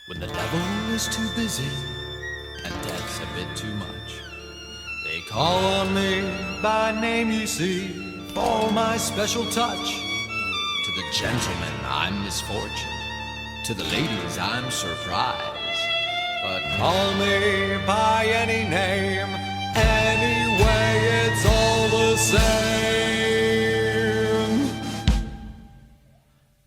When the devil is too busy and death's a bit too much, they call on me by name, you see, for my special touch. To the gentlemen I'm misfortune, to the ladies I'm surprise, but call me by any name, anyway it's all the same.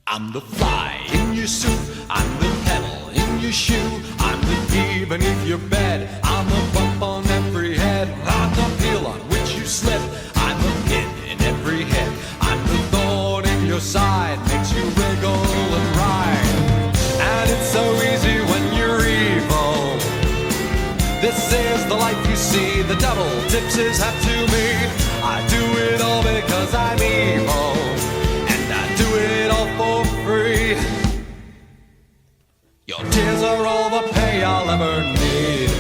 I'm the fly in your soup, I'm the pebble in your shoe, I'm the bee beneath your bed, I'm the bump on every head, I'm the peel on which you slip, I'm the pin in every head, I'm the thorn in your side, makes you wriggle and ride. And it's so easy when you're evil. This is the life you see, the devil tips his hat to me. I do it all because I'm evil, and I do it all for free. Your tears are all the pay I'll ever need.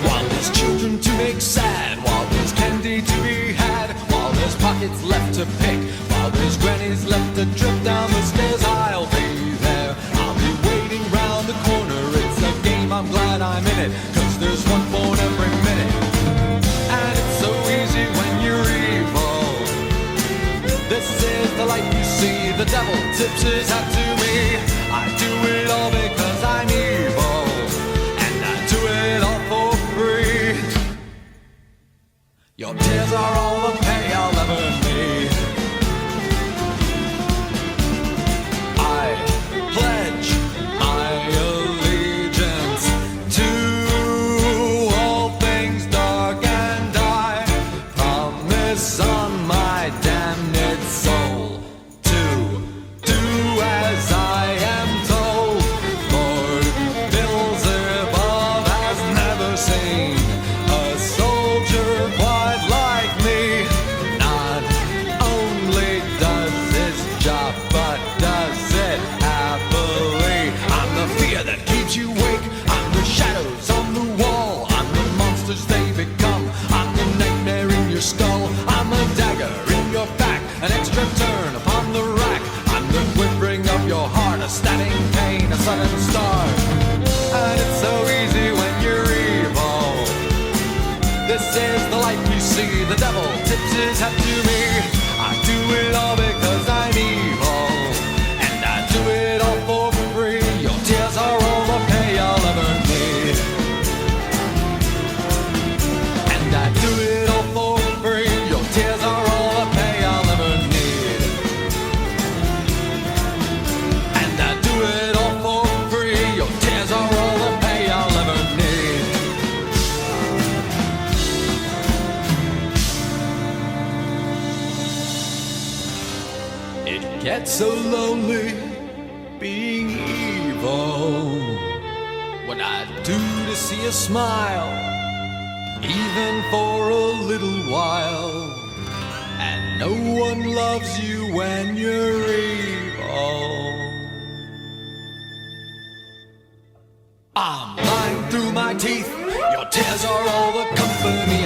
While there's children to make sad, while there's candy to be had, while there's pockets left to pick, while there's grannies left to trip down the stairs, I'll be there. I'll be waiting round the corner. I'm glad I'm in it, 'cause there's one born every minute. And it's so easy when you're evil. This is the life you see, the devil tips his hat to me. I do it all because I'm evil, and I do it all for free. Your tears are all the pay I'll ever need. I pledge my on my damned soul to do as I am told. Lord Beelzebub has never seen a soldier quite like me. Not only does his job, but does it happily. I'm the fear that keeps you awake, I'm the shadows on the wall, I'm the monsters they become, I'm the nightmare in your skull, I'm a dagger in your back, an extra turn upon the rack, I'm the quivering of your heart, a stabbing pain, a sudden start. And it's so easy when you're evil. This is the life you see, the devil tips his hat to me. I do it all because I'm evil, and I do it all for free. Your tears are all the pay I'll ever need, and I do it all for free. Your tears are all the pay I'll ever need, and I do it all for free. Your tears are all the pay I'll ever need. It gets so lonely being evil. What I'd do to see a smile, even for a little while. And no one loves you when you're evil. I'm lying through my teeth, your tears are all the company